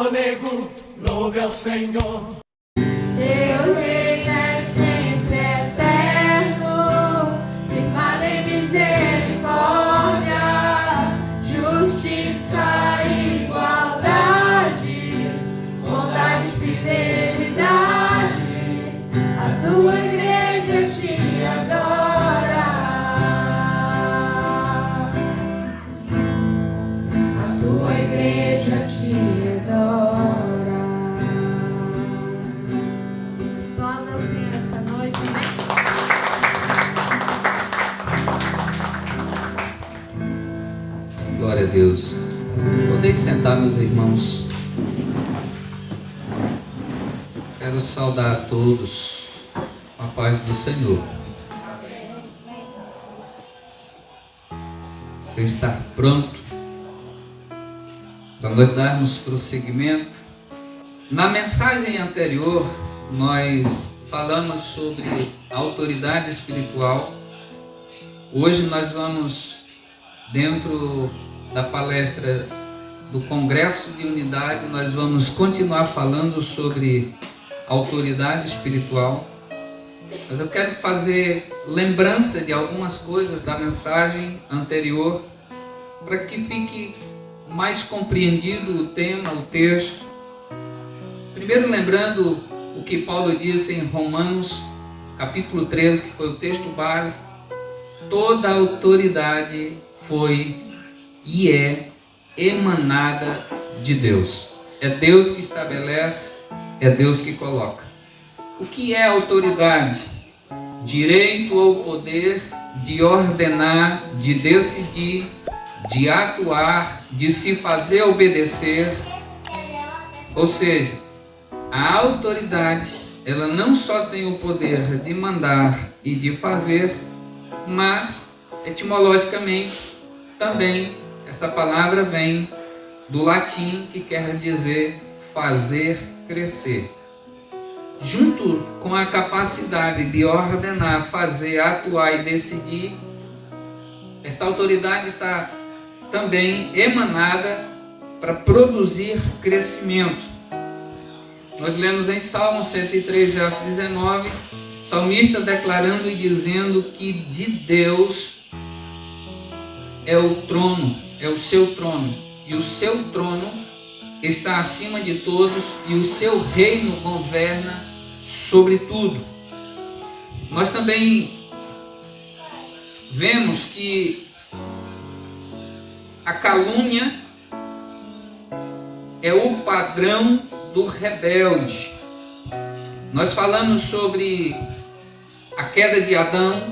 fôlego, louve ao Senhor. Teu reino é sempre eterno, firmado em misericórdia, justiça e igualdade, bondade e fidelidade. A tua igreja te adora. A tua igreja te adora. Toma o Senhor essa noite, amém? Glória a Deus. Podem sentar, meus irmãos. Quero saudar a todos com a paz do Senhor. Você está pronto para nós darmos prosseguimento? Na mensagem anterior, nós falamos sobre a autoridade espiritual. Hoje nós vamos, dentro da palestra do Congresso de Unidade, nós vamos continuar falando sobre autoridade espiritual. Mas eu quero fazer lembrança de algumas coisas da mensagem anterior, para que fique mais compreendido o tema, o texto. Primeiro, lembrando o que Paulo disse em Romanos, capítulo 13, que foi o texto base: toda a autoridade foi e é emanada de Deus. É Deus que estabelece, é Deus que coloca. O que é autoridade? Direito ou poder de ordenar, de decidir, de atuar, de se fazer obedecer. Ou seja, a autoridade, ela não só tem o poder de mandar e de fazer, mas etimologicamente também esta palavra vem do latim, que quer dizer fazer crescer. Junto com a capacidade de ordenar, fazer, atuar e decidir, esta autoridade está também emanada para produzir crescimento. Nós lemos em Salmo 103, verso 19, salmista declarando e dizendo que de Deus é o trono, é o seu trono, e o seu trono está acima de todos, e o seu reino governa sobre tudo. Nós também vemos que a calúnia é o padrão do rebelde. Nós falamos sobre a queda de Adão,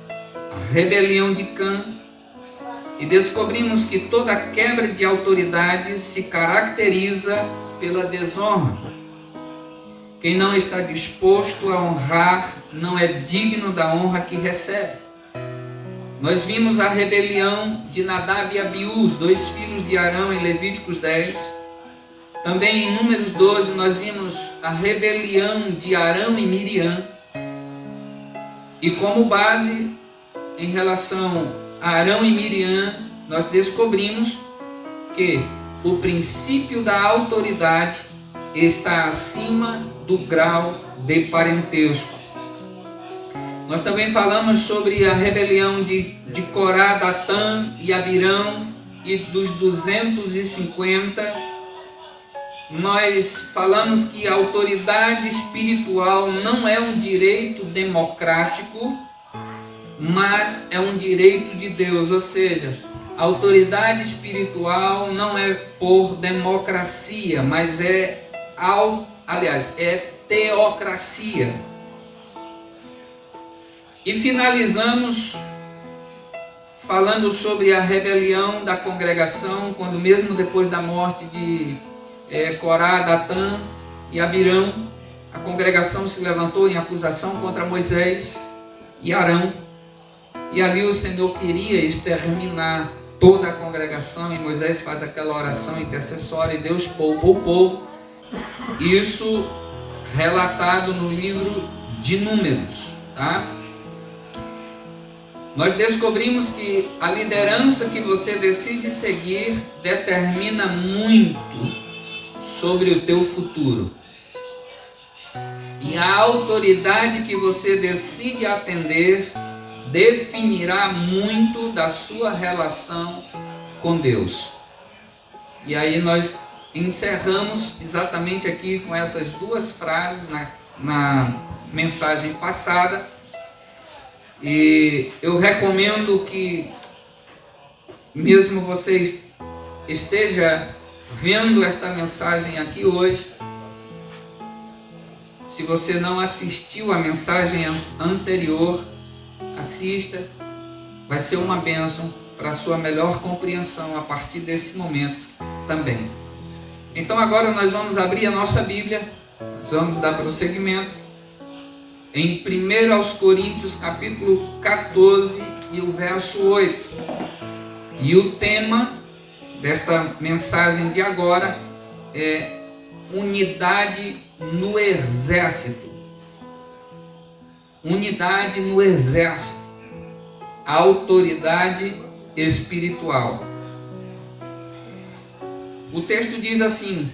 a rebelião de Cã, e descobrimos que toda quebra de autoridade se caracteriza pela desonra. Quem não está disposto a honrar não é digno da honra que recebe. Nós vimos a rebelião de Nadab e Abiú, os dois filhos de Arão, em Levíticos 10. Também em Números 12 nós vimos a rebelião de Arão e Miriam. E como base em relação a Arão e Miriam, nós descobrimos que o princípio da autoridade está acima do grau de parentesco. Nós também falamos sobre a rebelião de Corá, Datã e Abirão, e dos 250. Nós falamos que a autoridade espiritual não é um direito democrático, mas é um direito de Deus. Ou seja, a autoridade espiritual não é por democracia, mas é teocracia. E finalizamos falando sobre a rebelião da congregação, quando mesmo depois da morte de Corá, Datã e Abirão, a congregação se levantou em acusação contra Moisés e Arão, e ali o Senhor queria exterminar toda a congregação, e Moisés faz aquela oração intercessória e Deus poupou o povo. Isso relatado no livro de Números, tá? Nós descobrimos que a liderança que você decide seguir determina muito sobre o teu futuro. E a autoridade que você decide atender definirá muito da sua relação com Deus. E aí nós encerramos exatamente aqui com essas duas frases na mensagem passada. E eu recomendo que, mesmo você esteja vendo esta mensagem aqui hoje, se você não assistiu a mensagem anterior, assista. Vai ser uma bênção para a sua melhor compreensão a partir desse momento também. Então agora nós vamos abrir a nossa Bíblia, nós vamos dar prosseguimento em 1 Coríntios capítulo 14 e o verso 8. E o tema desta mensagem de agora é unidade no exército. Unidade no exército. Autoridade espiritual. O texto diz assim: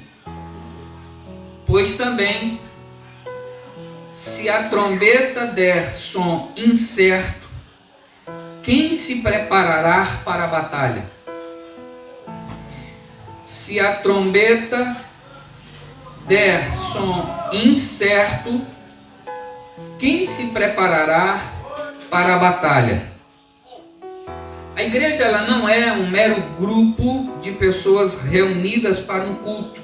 pois também, se a trombeta der som incerto, quem se preparará para a batalha? Se a trombeta der som incerto, quem se preparará para a batalha? A igreja ela não é um mero grupo de pessoas reunidas para um culto,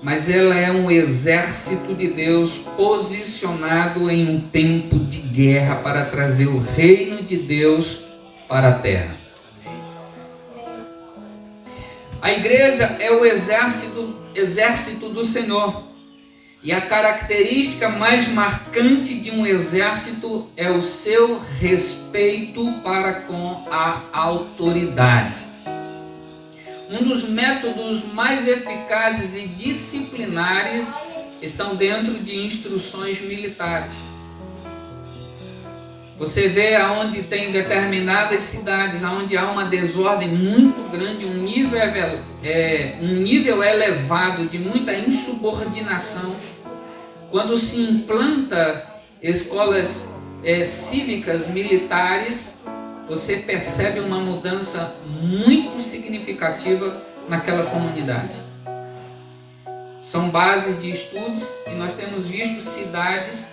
mas ela é um exército de Deus posicionado em um tempo de guerra para trazer o reino de Deus para a terra. A igreja é o exército do Senhor. E a característica mais marcante de um exército é o seu respeito para com a autoridade. Um dos métodos mais eficazes e disciplinares estão dentro de instruções militares. Você vê aonde tem determinadas cidades, aonde há uma desordem muito grande, um nível elevado de muita insubordinação. Quando se implanta escolas cívicas militares, você percebe uma mudança muito significativa naquela comunidade. São bases de estudos e nós temos visto cidades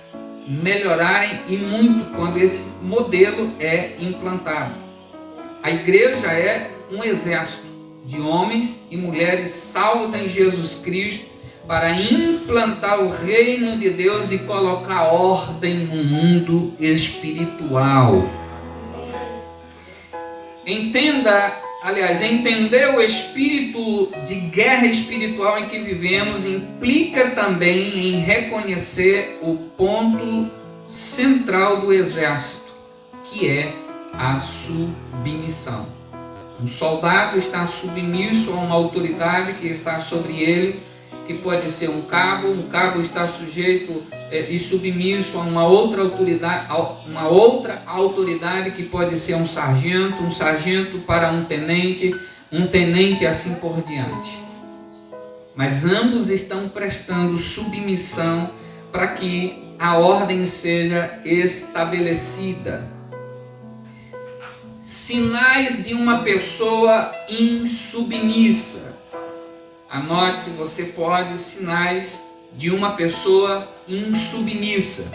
melhorarem e muito quando esse modelo é implantado. A igreja é um exército de homens e mulheres salvos em Jesus Cristo para implantar o reino de Deus e colocar ordem no mundo espiritual. Entender o espírito de guerra espiritual em que vivemos implica também em reconhecer o ponto central do exército, que é a submissão. Um soldado está submisso a uma autoridade que está sobre ele, que pode ser um cabo está sujeito e submisso a uma outra autoridade que pode ser um sargento para um tenente assim por diante. Mas ambos estão prestando submissão para que a ordem seja estabelecida. Sinais de uma pessoa insubmissa. Anote, se você pode, sinais de uma pessoa insubmissa.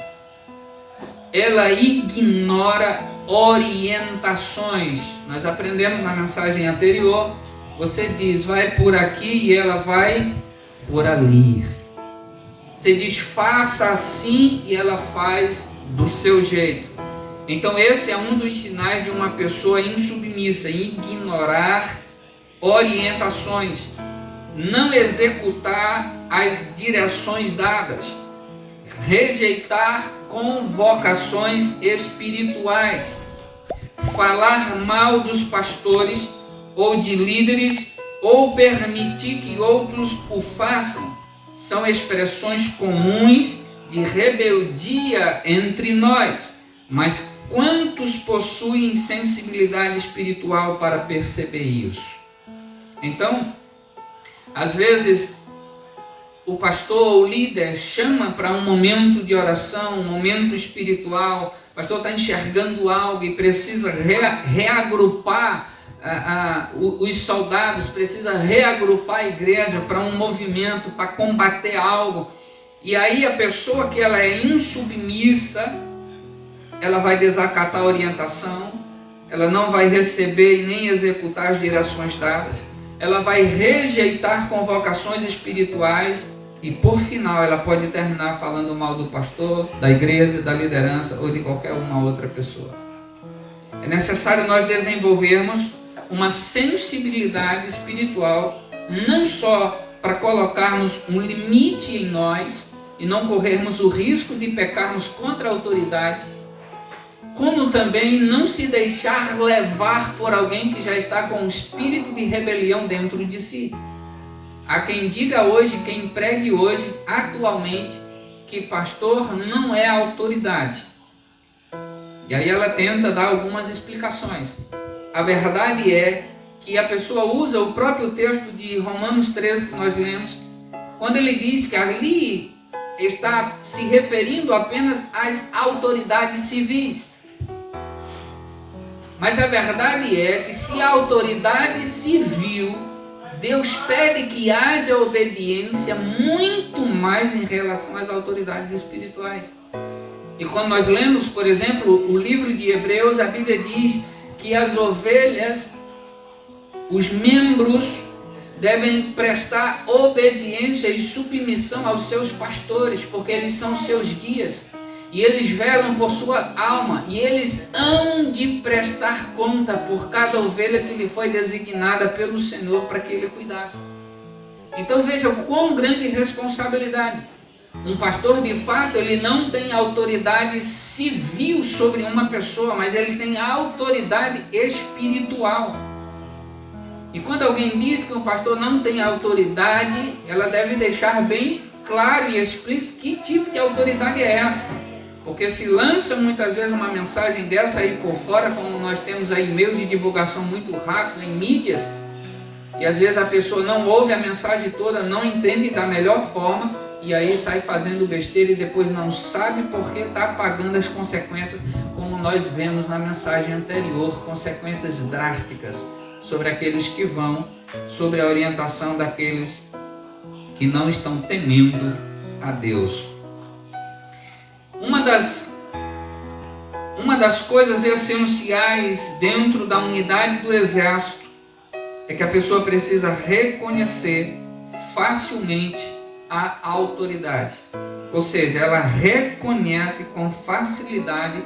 Ela ignora orientações. Nós aprendemos na mensagem anterior. Você diz, vai por aqui, e ela vai por ali. Você diz, faça assim, e ela faz do seu jeito. Então esse é um dos sinais de uma pessoa insubmissa: ignorar orientações, não executar as direções dadas, rejeitar convocações espirituais, falar mal dos pastores ou de líderes, ou permitir que outros o façam, são expressões comuns de rebeldia entre nós. Mas quantos possuem sensibilidade espiritual para perceber isso? Então, às vezes, o pastor, o líder, chama para um momento de oração, um momento espiritual, o pastor está enxergando algo e precisa reagrupar os soldados, precisa reagrupar a igreja para um movimento, para combater algo. E aí a pessoa que ela é insubmissa, ela vai desacatar a orientação, ela não vai receber e nem executar as direções dadas, ela vai rejeitar convocações espirituais e por final ela pode terminar falando mal do pastor, da igreja, da liderança ou de qualquer uma outra pessoa. É necessário nós desenvolvermos uma sensibilidade espiritual, não só para colocarmos um limite em nós e não corrermos o risco de pecarmos contra a autoridade, como também não se deixar levar por alguém que já está com um espírito de rebelião dentro de si. Há quem diga hoje, quem pregue hoje, atualmente, que pastor não é autoridade. E aí ela tenta dar algumas explicações. A verdade é que a pessoa usa o próprio texto de Romanos 13 que nós lemos, quando ele diz que ali está se referindo apenas às autoridades civis. Mas a verdade é que se a autoridade civil, Deus pede que haja obediência muito mais em relação às autoridades espirituais. E quando nós lemos, por exemplo, o livro de Hebreus, a Bíblia diz que as ovelhas, os membros, devem prestar obediência e submissão aos seus pastores, porque eles são seus guias. E eles velam por sua alma, e eles hão de prestar conta por cada ovelha que lhe foi designada pelo Senhor para que ele cuidasse. Então veja quão grande responsabilidade. Um pastor, de fato, ele não tem autoridade civil sobre uma pessoa, mas ele tem autoridade espiritual. E quando alguém diz que um pastor não tem autoridade, ela deve deixar bem claro e explícito que tipo de autoridade é essa. Porque se lança muitas vezes uma mensagem dessa aí por fora, como nós temos aí meios de divulgação muito rápido em mídias, e às vezes a pessoa não ouve a mensagem toda, não entende da melhor forma, e aí sai fazendo besteira e depois não sabe porque está pagando as consequências, como nós vemos na mensagem anterior, consequências drásticas sobre aqueles que vão, sobre a orientação daqueles que não estão temendo a Deus. Uma das coisas essenciais dentro da unidade do exército é que a pessoa precisa reconhecer facilmente a autoridade. Ou seja, ela reconhece com facilidade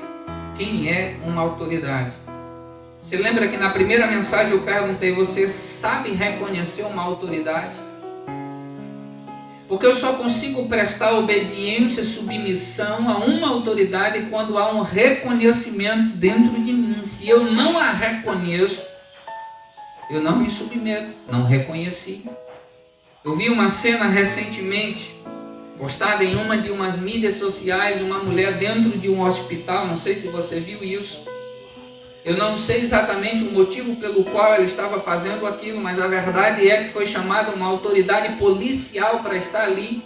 quem é uma autoridade. Você lembra que na primeira mensagem eu perguntei, você sabe reconhecer uma autoridade? Porque eu só consigo prestar obediência, submissão a uma autoridade quando há um reconhecimento dentro de mim. Se eu não a reconheço, eu não me submeto, não reconheci. Eu vi uma cena recentemente, postada em uma de umas mídias sociais, uma mulher dentro de um hospital, não sei se você viu isso. Eu não sei exatamente o motivo pelo qual ela estava fazendo aquilo, mas a verdade é que foi chamada uma autoridade policial para estar ali.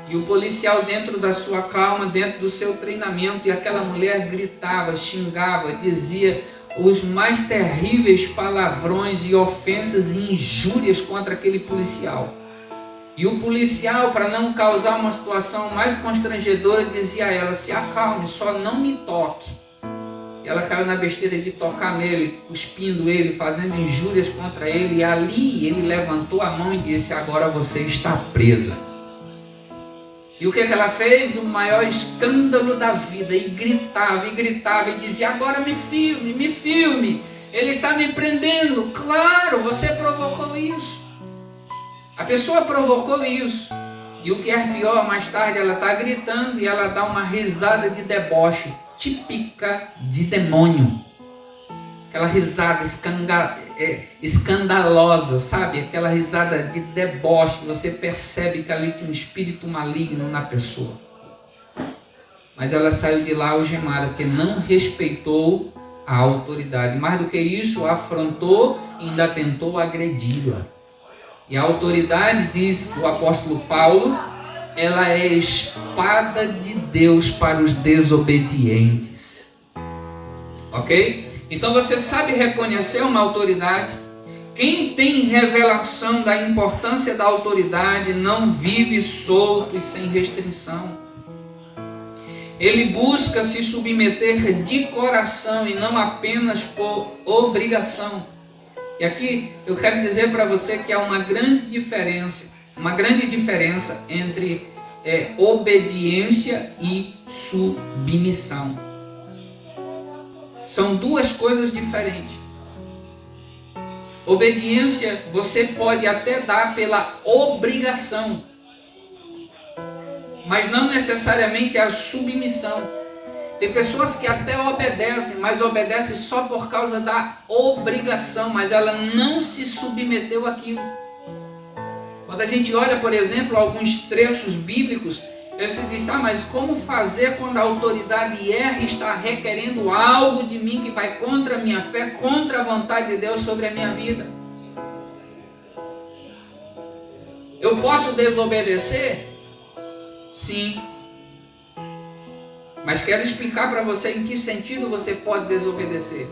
E o policial, dentro da sua calma, dentro do seu treinamento, e aquela mulher gritava, xingava, dizia os mais terríveis palavrões e ofensas e injúrias contra aquele policial. E o policial, para não causar uma situação mais constrangedora, dizia a ela, se acalme, só não me toque. E ela caiu na besteira de tocar nele, cuspindo ele, fazendo injúrias contra ele. E ali ele levantou a mão e disse, agora você está presa. E o que ela fez? O maior escândalo da vida. E gritava e dizia, agora me filme. Ele está me prendendo. Claro, você provocou isso. A pessoa provocou isso. E o que é pior, mais tarde ela está gritando e ela dá uma risada de deboche, típica de demônio. Aquela risada escandalosa, sabe? Aquela risada de deboche. Você percebe que ali tinha um espírito maligno na pessoa. Mas ela saiu de lá algemada, porque não respeitou a autoridade. Mais do que isso, afrontou e ainda tentou agredi-la. E a autoridade, diz o apóstolo Paulo, ela é a espada de Deus para os desobedientes. Ok? Então você sabe reconhecer uma autoridade. Quem tem revelação da importância da autoridade não vive solto e sem restrição. Ele busca se submeter de coração e não apenas por obrigação. E aqui eu quero dizer para você que há uma grande diferença entre obediência e submissão. São duas coisas diferentes. Obediência você pode até dar pela obrigação, mas não necessariamente a submissão. Tem pessoas que até obedecem, mas obedecem só por causa da obrigação, mas ela não se submeteu àquilo. Quando a gente olha, por exemplo, alguns trechos bíblicos, você diz, tá, mas como fazer quando a autoridade erra e está requerendo algo de mim que vai contra a minha fé, contra a vontade de Deus sobre a minha vida? Eu posso desobedecer? Sim. Mas quero explicar para você em que sentido você pode desobedecer.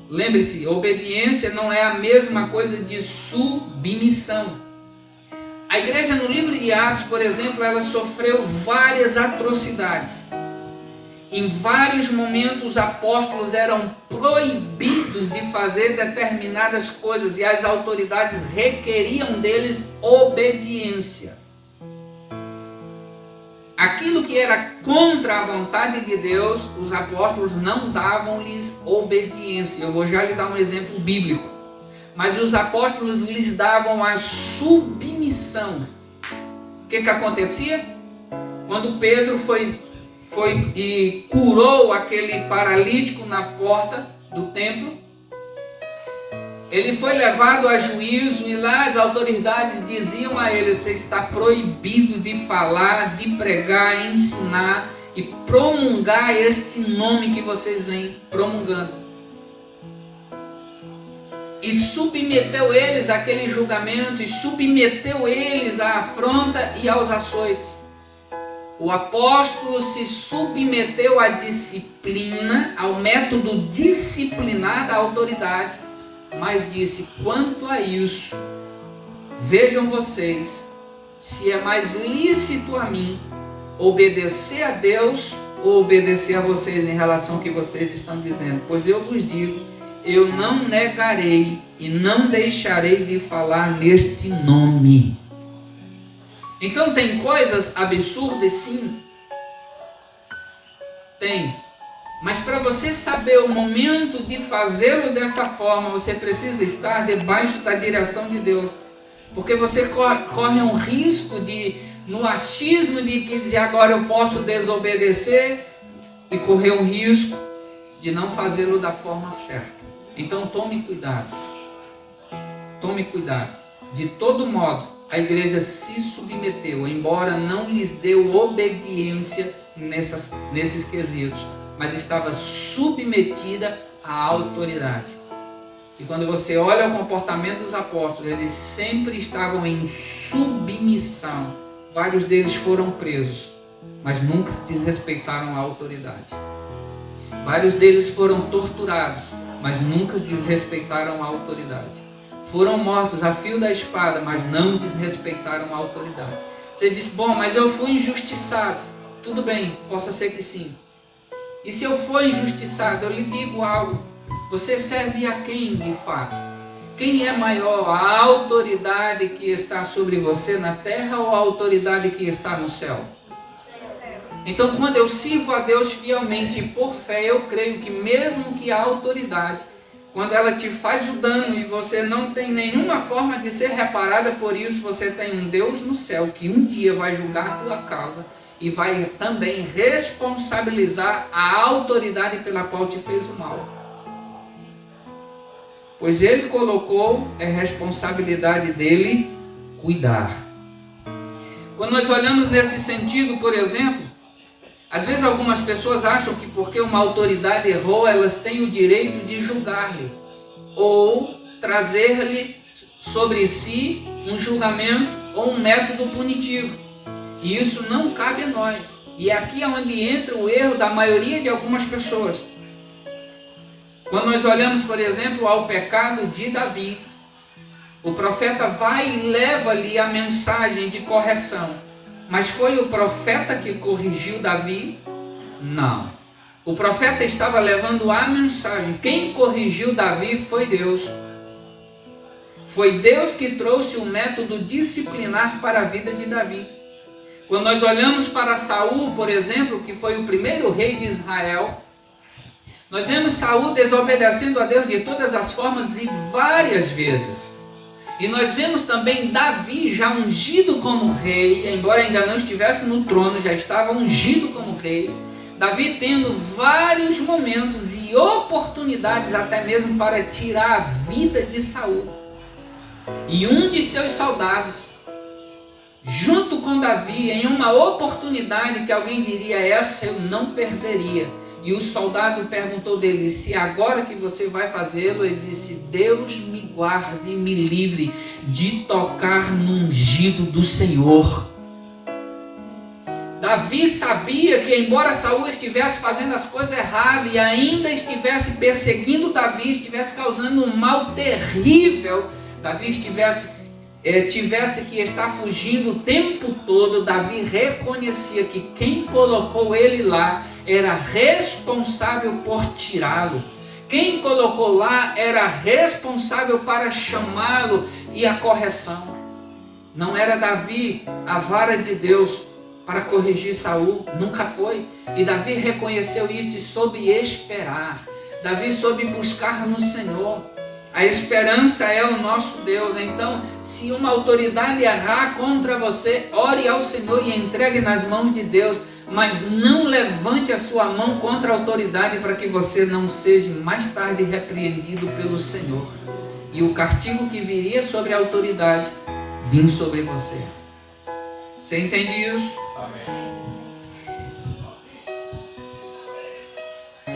Lembre-se, obediência não é a mesma coisa de submissão. A igreja no livro de Atos, por exemplo, ela sofreu várias atrocidades. Em vários momentos os apóstolos eram proibidos de fazer determinadas coisas e as autoridades requeriam deles obediência. Aquilo que era contra a vontade de Deus, os apóstolos não davam-lhes obediência. Eu vou já lhe dar um exemplo bíblico. Mas os apóstolos lhes davam a submissão. O que acontecia? Quando Pedro foi e curou aquele paralítico na porta do templo, ele foi levado a juízo e lá as autoridades diziam a ele: você está proibido de falar, de pregar, ensinar e promulgar este nome que vocês vêm promulgando. E submeteu eles àquele julgamento, e submeteu eles à afronta e aos açoites. O apóstolo se submeteu à disciplina, ao método disciplinar da autoridade, mas disse: quanto a isso, vejam vocês se é mais lícito a mim obedecer a Deus ou obedecer a vocês em relação ao que vocês estão dizendo. Pois eu vos digo, eu não negarei e não deixarei de falar neste nome. Então tem coisas absurdas, sim. Tem. Mas para você saber o momento de fazê-lo desta forma, você precisa estar debaixo da direção de Deus. Porque você corre um risco de, no achismo de que dizer agora eu posso desobedecer, e correr um risco de não fazê-lo da forma certa. Então tome cuidado. Tome cuidado. De todo modo, a igreja se submeteu, embora não lhes deu obediência nesses quesitos, mas estava submetida à autoridade. E quando você olha o comportamento dos apóstolos, eles sempre estavam em submissão. Vários deles foram presos, mas nunca desrespeitaram a autoridade. Vários deles foram torturados, mas nunca desrespeitaram a autoridade. Foram mortos a fio da espada, mas não desrespeitaram a autoridade. Você diz, bom, mas eu fui injustiçado. Tudo bem, possa ser que sim. E se eu for injustiçado, eu lhe digo algo. Você serve a quem de fato? Quem é maior, a autoridade que está sobre você na terra ou a autoridade que está no céu? Então, quando eu sirvo a Deus fielmente e por fé, eu creio que mesmo que a autoridade, quando ela te faz o dano e você não tem nenhuma forma de ser reparada por isso, você tem um Deus no céu que um dia vai julgar a tua causa e vai também responsabilizar a autoridade pela qual te fez o mal. Pois ele colocou, é responsabilidade dele cuidar. Quando nós olhamos nesse sentido, por exemplo, às vezes algumas pessoas acham que porque uma autoridade errou, elas têm o direito de julgar-lhe ou trazer-lhe sobre si um julgamento ou um método punitivo. E isso não cabe a nós. E é aqui onde entra o erro da maioria de algumas pessoas. Quando nós olhamos, por exemplo, ao pecado de Davi, o profeta vai e leva-lhe a mensagem de correção. Mas foi o profeta que corrigiu Davi? Não. O profeta estava levando a mensagem. Quem corrigiu Davi foi Deus. Foi Deus que trouxe o método disciplinar para a vida de Davi. Quando nós olhamos para Saul, por exemplo, que foi o primeiro rei de Israel, nós vemos Saul desobedecendo a Deus de todas as formas e várias vezes. E nós vemos também Davi já ungido como rei, embora ainda não estivesse no trono, já estava ungido como rei. Davi tendo vários momentos e oportunidades até mesmo para tirar a vida de Saul. E um de seus soldados, junto com Davi, em uma oportunidade que alguém diria, essa eu não perderia. E o soldado perguntou dele, se agora que você vai fazê-lo? Ele disse, Deus me guarde e me livre de tocar no ungido do Senhor. Davi sabia que embora Saul estivesse fazendo as coisas erradas e ainda estivesse perseguindo Davi, estivesse causando um mal terrível, Davi tivesse que estar fugindo o tempo todo, Davi reconhecia que quem colocou ele lá era responsável por tirá-lo. Quem colocou lá era responsável para chamá-lo e a correção. Não era Davi a vara de Deus para corrigir Saul, nunca foi. E Davi reconheceu isso e soube esperar. Davi soube buscar no Senhor. A esperança é o nosso Deus. Então, se uma autoridade errar contra você, ore ao Senhor e entregue nas mãos de Deus. Mas não levante a sua mão contra a autoridade para que você não seja mais tarde repreendido pelo Senhor. E o castigo que viria sobre a autoridade, vinha sobre você. Você entende isso? Amém.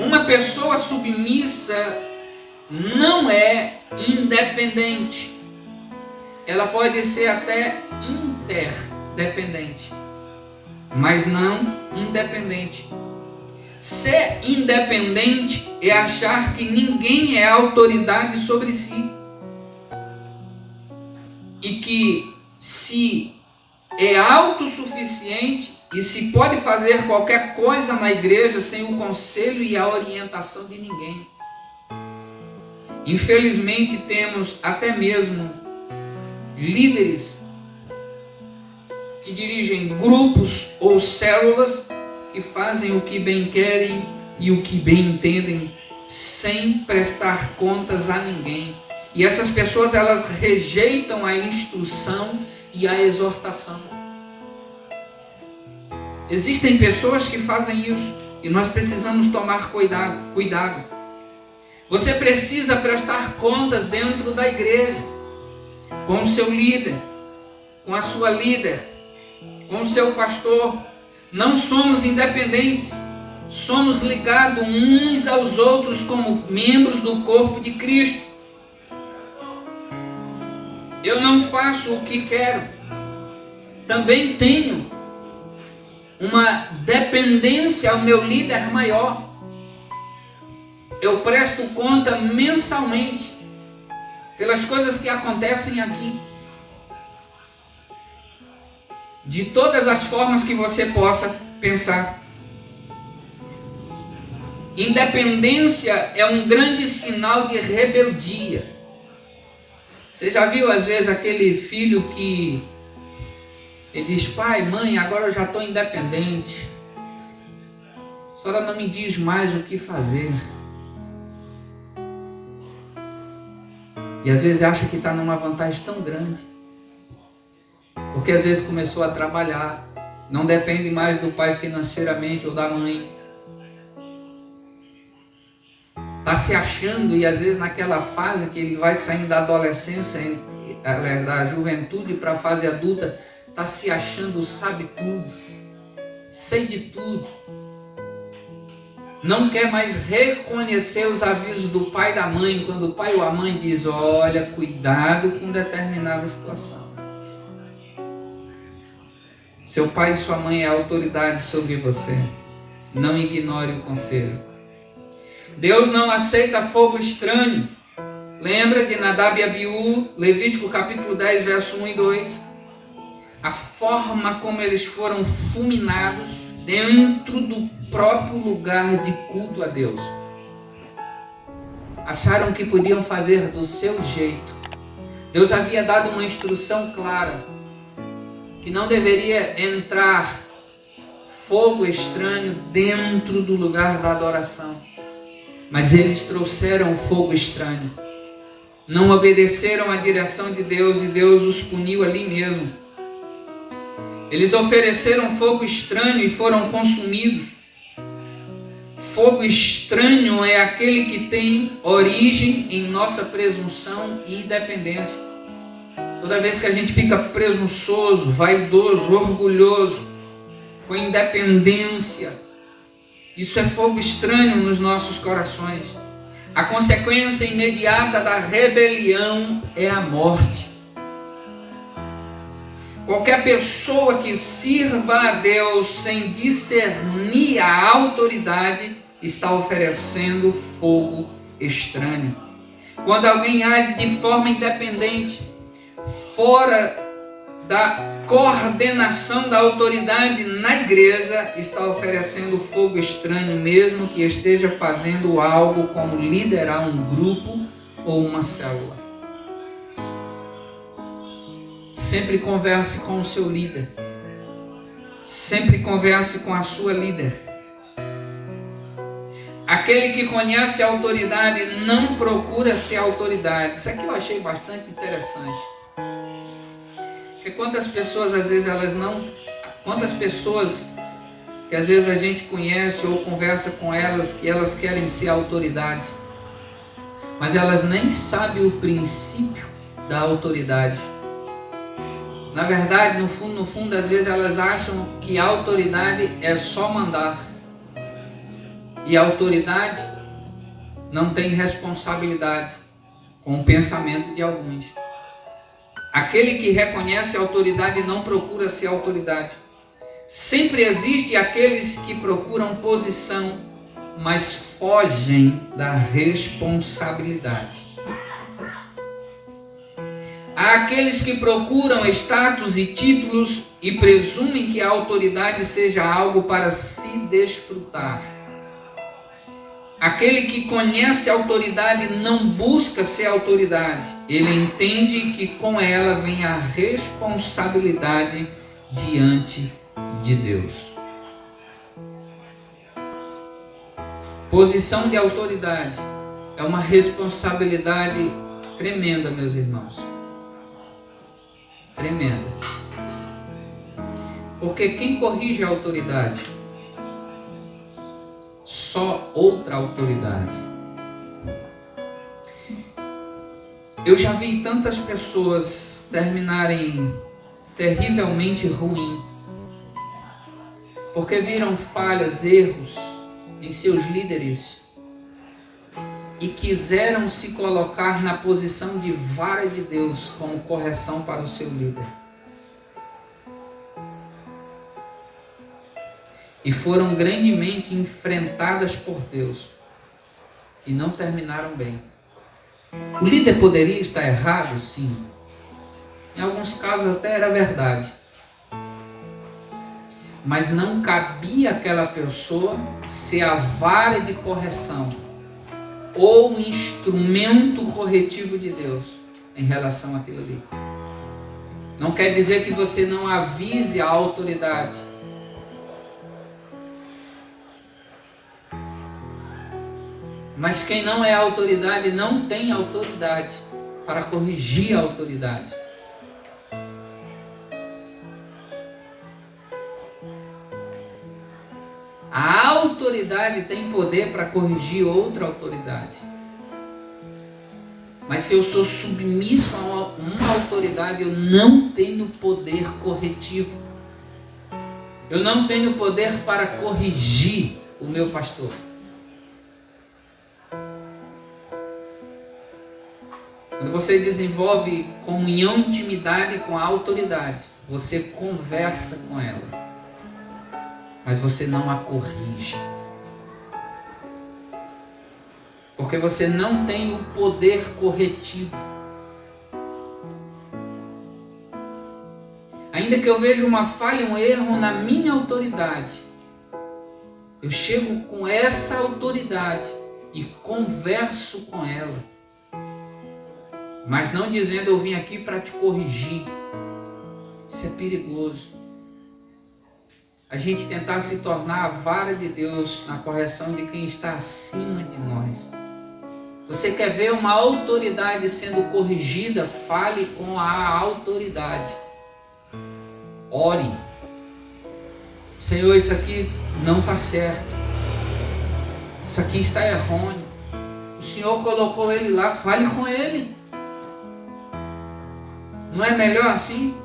Uma pessoa submissa não é independente. Ela pode ser até interdependente, mas não independente. Ser independente é achar que ninguém é autoridade sobre si. E que se é autossuficiente e se pode fazer qualquer coisa na igreja sem o conselho e a orientação de ninguém. Infelizmente temos até mesmo líderes que dirigem grupos ou células que fazem o que bem querem e o que bem entendem, sem prestar contas a ninguém. E essas pessoas, elas rejeitam a instrução e a exortação. Existem pessoas que fazem isso e nós precisamos tomar cuidado. Você precisa prestar contas dentro da igreja, com o seu líder, com a sua líder, com o seu pastor. Não somos independentes, somos ligados uns aos outros como membros do corpo de Cristo. Eu não faço o que quero, também tenho uma dependência ao meu líder maior. Eu presto conta mensalmente pelas coisas que acontecem aqui. De todas as formas que você possa pensar. Independência é um grande sinal de rebeldia. Você já viu às vezes aquele filho que ele diz, pai, mãe, agora eu já estou independente. A senhora não me diz mais o que fazer. E às vezes acha que está numa vantagem tão grande. Porque às vezes começou a trabalhar, não depende mais do pai financeiramente ou da mãe. Está se achando, e às vezes naquela fase que ele vai saindo da adolescência, da juventude para a fase adulta, está se achando, sabe tudo, sei de tudo. Não quer mais reconhecer os avisos do pai e da mãe, quando o pai ou a mãe diz, olha, cuidado com determinada situação. Seu pai e sua mãe é autoridade sobre você. Não ignore o conselho. Deus não aceita fogo estranho. Lembra de Nadab e Abiú, Levítico capítulo 10, verso 1 e 2? A forma como eles foram fulminados dentro do próprio lugar de culto a Deus. Acharam que podiam fazer do seu jeito. Deus havia dado uma instrução clara, que não deveria entrar fogo estranho dentro do lugar da adoração. Mas eles trouxeram fogo estranho. Não obedeceram à direção de Deus e Deus os puniu ali mesmo. Eles ofereceram fogo estranho e foram consumidos. Fogo estranho é aquele que tem origem em nossa presunção e dependência. Toda vez que a gente fica presunçoso, vaidoso, orgulhoso, com independência, isso é fogo estranho nos nossos corações. A consequência imediata da rebelião é a morte. Qualquer pessoa que sirva a Deus sem discernir a autoridade está oferecendo fogo estranho. Quando alguém age de forma independente, fora da coordenação da autoridade na igreja, está oferecendo fogo estranho, mesmo que esteja fazendo algo como liderar um grupo ou uma célula. Sempre converse com o seu líder. Sempre converse com a sua líder. Aquele que conhece a autoridade não procura ser autoridade. Isso aqui eu achei bastante interessante. Porque quantas pessoas às vezes quantas pessoas que às vezes a gente conhece ou conversa com elas, que elas querem ser autoridades, mas elas nem sabem o princípio da autoridade. Na verdade, no fundo, às vezes elas acham que a autoridade é só mandar. E a autoridade não tem responsabilidade com o pensamento de alguns. Aquele que reconhece a autoridade não procura ser autoridade. Sempre existe aqueles que procuram posição, mas fogem da responsabilidade. Há aqueles que procuram status e títulos e presumem que a autoridade seja algo para se desfrutar. Aquele que conhece a autoridade não busca ser autoridade. Ele entende que com ela vem a responsabilidade diante de Deus. Posição de autoridade é uma responsabilidade tremenda, meus irmãos. Tremenda. Porque quem corrige a autoridade? Só outra autoridade. Eu já vi tantas pessoas terminarem terrivelmente ruim, porque viram falhas, erros em seus líderes e quiseram se colocar na posição de vara de Deus como correção para o seu líder. E foram grandemente enfrentadas por Deus e não terminaram bem. O líder poderia estar errado? Sim. Em alguns casos até era verdade. Mas não cabia àquela pessoa ser a vara de correção ou instrumento corretivo de Deus em relação àquilo ali. Não quer dizer que você não avise a autoridade. Mas quem não é autoridade não tem autoridade para corrigir a autoridade. A autoridade tem poder para corrigir outra autoridade. Mas se eu sou submisso a uma autoridade, eu não tenho poder corretivo. Eu não tenho poder para corrigir o meu pastor. Quando você desenvolve comunhão e intimidade com a autoridade, você conversa com ela, mas você não a corrige. Porque você não tem o poder corretivo. Ainda que eu veja uma falha, um erro na minha autoridade, eu chego com essa autoridade e converso com ela. Mas não dizendo eu vim aqui para te corrigir. Isso é perigoso. A gente tentar se tornar a vara de Deus na correção de quem está acima de nós. Você quer ver uma autoridade sendo corrigida? Fale com a autoridade. Ore. Senhor, isso aqui não está certo. Isso aqui está errôneo. O Senhor colocou ele lá, fale com ele. Não é melhor assim?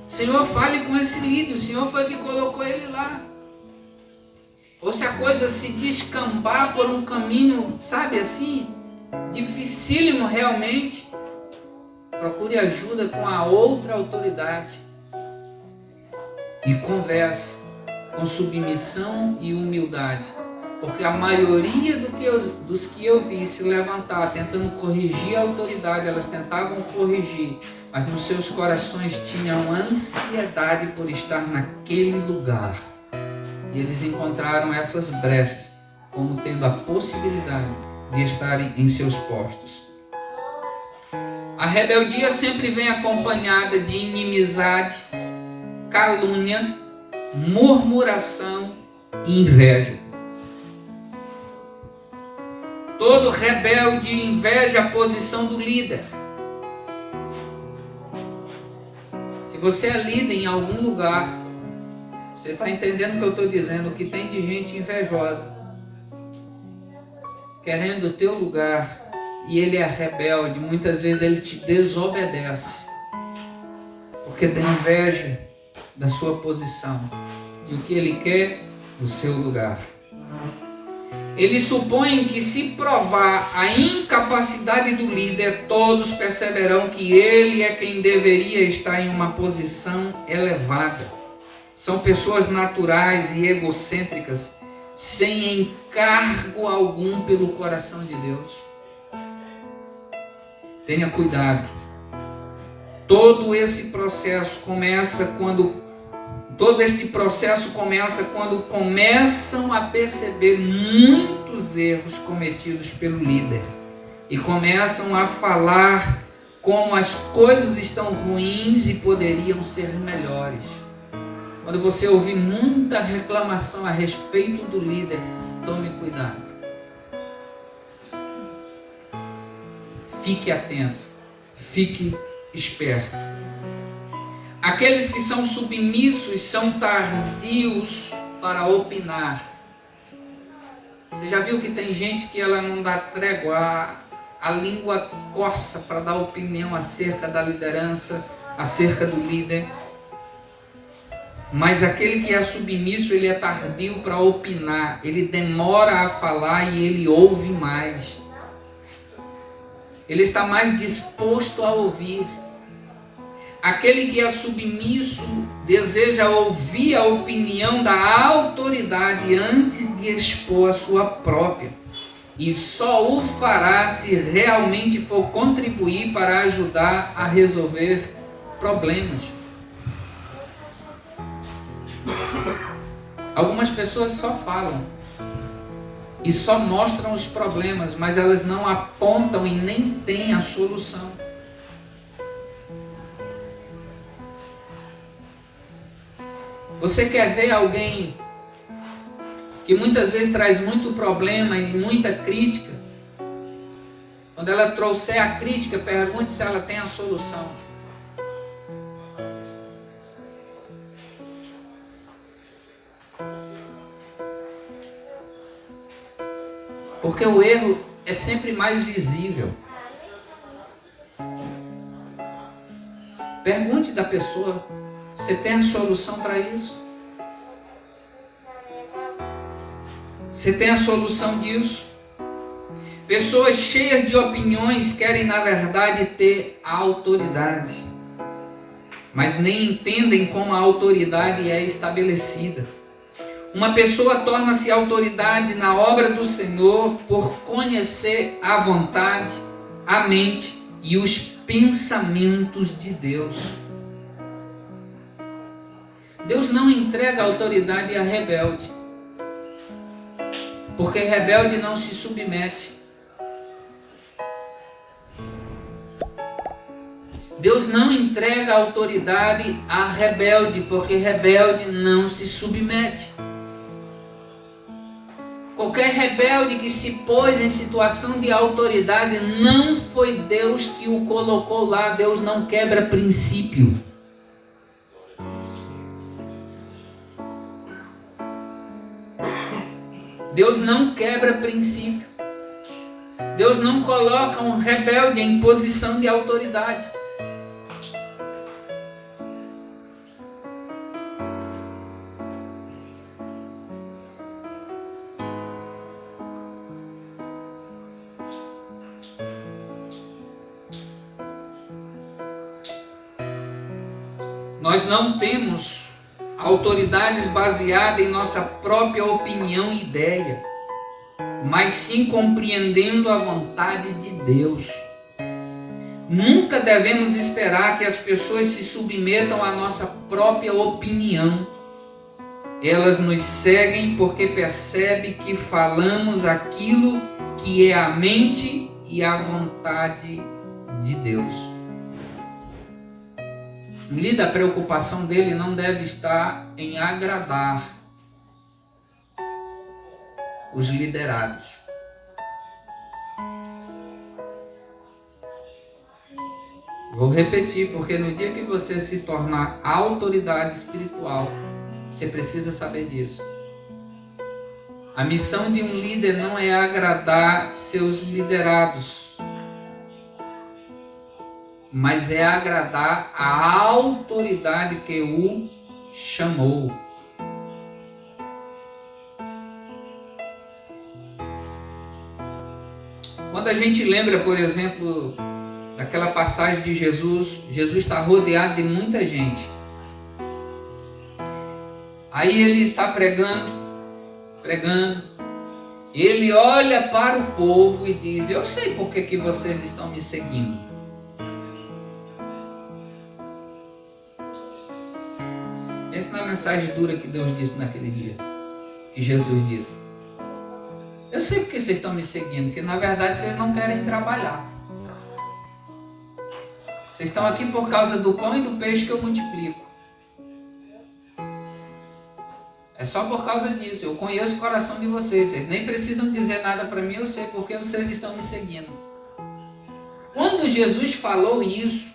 Senhor, fale com esse líder. O Senhor foi que colocou ele lá. Ou se a coisa se descambar por um caminho, sabe assim, dificílimo realmente, procure ajuda com a outra autoridade. E converse com submissão e humildade. Porque a maioria dos que eu vi se levantar tentando corrigir a autoridade, elas tentavam corrigir, mas nos seus corações tinham ansiedade por estar naquele lugar. E eles encontraram essas brechas como tendo a possibilidade de estarem em seus postos. A rebeldia sempre vem acompanhada de inimizade, calúnia, murmuração e inveja. Todo rebelde inveja a posição do líder. Se você é líder em algum lugar, você está entendendo o que eu estou dizendo, o que tem de gente invejosa, querendo o teu lugar, e ele é rebelde, muitas vezes ele te desobedece, porque tem inveja da sua posição, e o que ele quer? O seu lugar. Ele supõe que se provar a incapacidade do líder, todos perceberão que ele é quem deveria estar em uma posição elevada. São pessoas naturais e egocêntricas, sem encargo algum pelo coração de Deus. Tenha cuidado. Todo este processo começa quando começam a perceber muitos erros cometidos pelo líder e começam a falar como as coisas estão ruins e poderiam ser melhores. Quando você ouvir muita reclamação a respeito do líder, tome cuidado. Fique atento, fique esperto. Aqueles que são submissos são tardios para opinar. Você já viu que tem gente que ela não dá trégua, a língua coça para dar opinião acerca da liderança, acerca do líder. Mas aquele que é submisso, ele é tardio para opinar, ele demora a falar e ele ouve mais. Ele está mais disposto a ouvir. Aquele que é submisso deseja ouvir a opinião da autoridade antes de expor a sua própria. E só o fará se realmente for contribuir para ajudar a resolver problemas. Algumas pessoas só falam e só mostram os problemas, mas elas não apontam e nem têm a solução. Você quer ver alguém que muitas vezes traz muito problema e muita crítica? Quando ela trouxer a crítica, pergunte se ela tem a solução. Porque o erro é sempre mais visível. Pergunte da pessoa: você tem a solução para isso? Você tem a solução disso? Pessoas cheias de opiniões querem, na verdade, ter a autoridade. mas nem entendem como a autoridade é estabelecida. Uma pessoa torna-se autoridade na obra do Senhor por conhecer a vontade, a mente e os pensamentos de Deus. Deus não entrega autoridade a rebelde, porque rebelde não se submete. Deus não entrega autoridade a rebelde, porque rebelde não se submete. Qualquer rebelde que se pôs em situação de autoridade, não foi Deus que o colocou lá. Deus não quebra princípio. Deus não quebra princípio. Deus não coloca um rebelde em posição de autoridade. Nós não temos autoridades baseadas em nossa própria opinião e ideia, mas sim compreendendo a vontade de Deus. Nunca devemos esperar que as pessoas se submetam à nossa própria opinião. Elas nos seguem porque percebem que falamos aquilo que é a mente e a vontade de Deus. O líder, a preocupação dele não deve estar em agradar os liderados. Vou repetir, porque no dia que você se tornar autoridade espiritual, você precisa saber disso. A missão de um líder não é agradar seus liderados, mas é agradar a autoridade que o chamou. Quando a gente lembra, por exemplo, daquela passagem de Jesus está rodeado de muita gente. Aí ele está pregando, ele olha para o povo e diz: eu sei por que vocês estão me seguindo. Pensa na mensagem dura que Deus disse naquele dia, que Jesus disse: eu sei porque vocês estão me seguindo, que na verdade vocês não querem trabalhar. Vocês estão aqui por causa do pão e do peixe que eu multiplico. É só por causa disso. Eu conheço o coração de vocês. Vocês nem precisam dizer nada para mim, eu sei porque vocês estão me seguindo. Quando Jesus falou isso,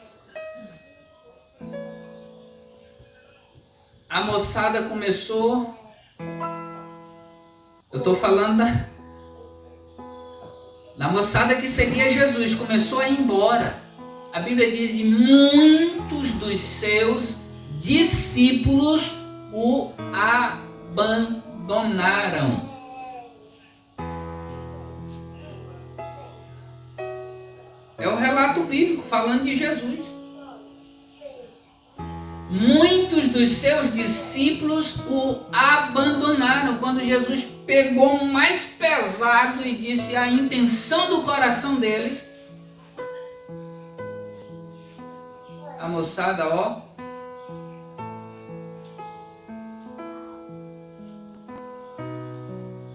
a moçada começou... Eu estou falando da moçada que seguia Jesus. Começou a ir embora. A Bíblia diz: e muitos dos seus discípulos o abandonaram. É o relato bíblico falando de Jesus. Muitos dos seus discípulos o abandonaram. Quando Jesus pegou o mais pesado e disse a intenção do coração deles, a moçada, ó,